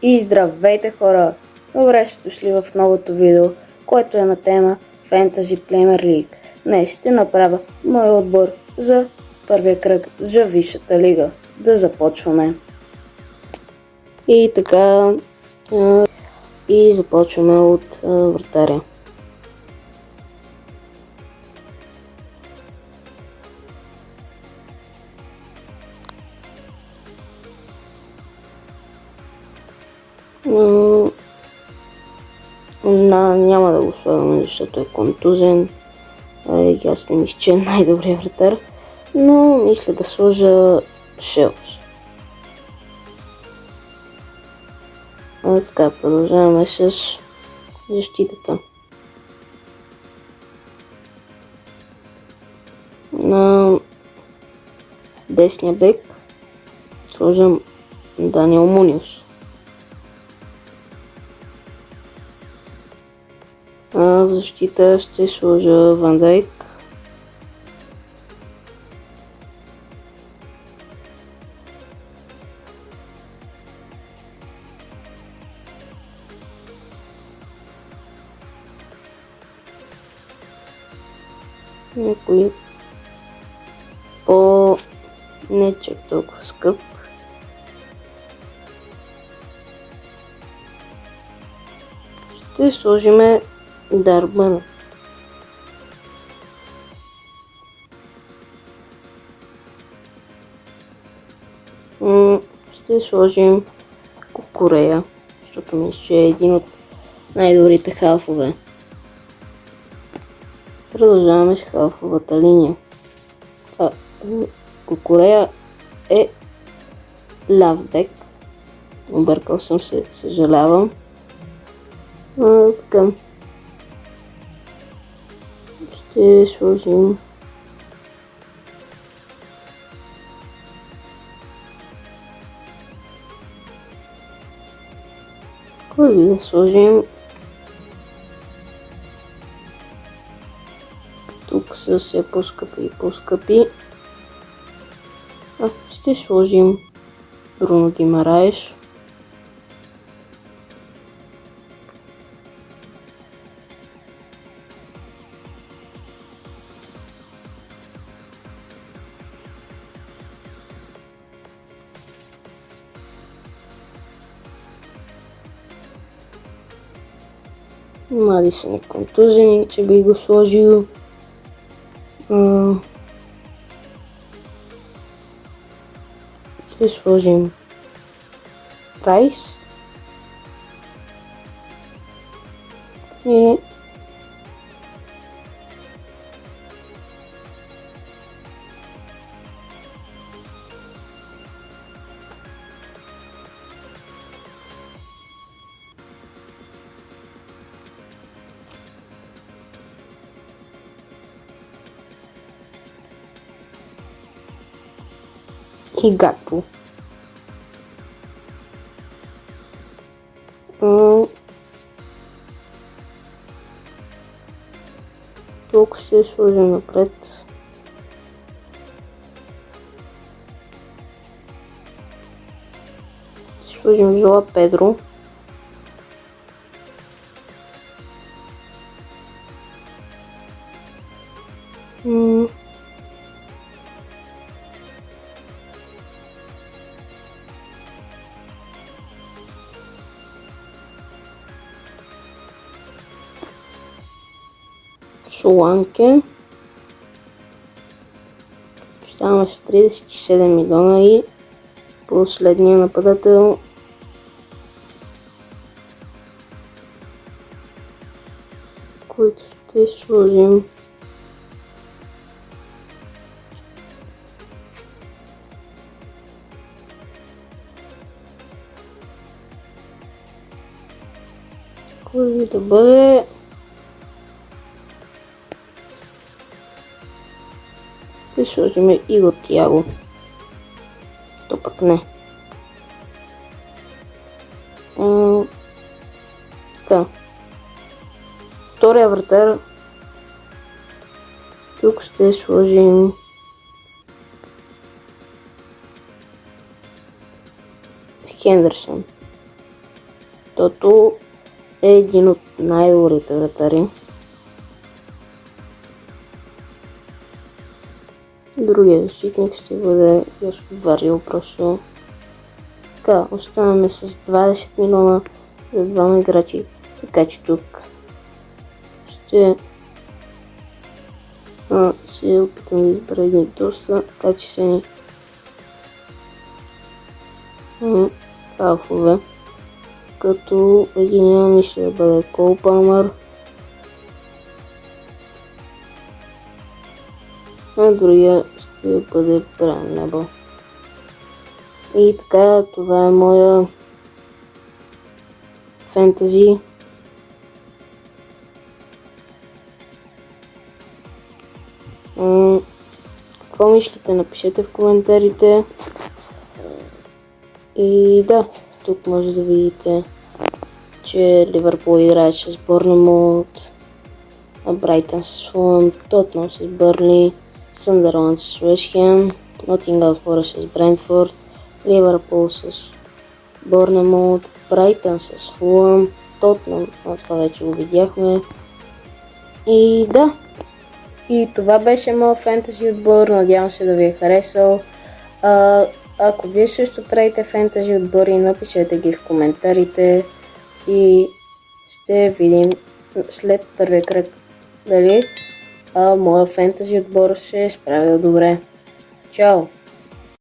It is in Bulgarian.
И здравейте хора! Добре сте дошли в новото видео, което е на тема Fantasy Premier League. Днес ще направя мой отбор за първия кръг за Висшата лига. Да започваме. И така, и започваме от вратаря. Няма да го слагаме, защото е контузен. И аз не мисля, че е най-добрият вратар, но мисля да сложа Шелс. Така, продължаваме с защитата. На десния бек сложам Даниел Муниус. В защита ще сложа Ван Дайк. Някой не чак толкова скъп. Ще сложиме Дарбън. Ще сложим Кукурея, защото мисля, че е един от най-добрите халфове. Продължаваме с халфовата линия. Кукурея е ляв бек. Объркал съм се, съжалявам. Така. Ще сложим кой да сложим? Тук са все по-скъпи и по-скъпи. Ще сложим Бруно Гимараеш. Мадисън е контузен, че би го сложил. Ще сложим Прайс и Гакпо. Тук ще сложим напред ще сложим Жоа Педро. Соланке. Оставаме с 37 милиона и последния нападател който ще сложим кой да бъде. Ще сложим Игор Тиаго. То пък не. Така. Втория вратар. Тук ще сложим Хендерсон. защото е един от най-добрите вратари. Другия защитник ще бъде Йошко Варил просто. Така, оставаме с 20 милиона за двама играчи, така че тук ще се опитам да избера едни доста качествени халфове, като единия мисля да бъде Кол Палмър, а другия ще бъде Брайан Небъл. И така, това е моя фентази. Какво мислите? Напишете в коментарите. И да, тук може да видите, че Ливърпул играе с Борнемут, Брайтън с Фулъм, Тотнъм с Бърнли, Съндърланд с Уест Хем, Нотингъм Форест с Брентфорд, Ливърпул с Борнемут, Брайтън с Фулъм, Тотнъм, това вече го видяхме. И да, и това беше моят фентази отбор, надявам се да ви е харесал. Ако вие също правите фентази отбори, напишете ги в коментарите и ще видим след първия кръг дали моя фентази отбор се е справил добре. Чао!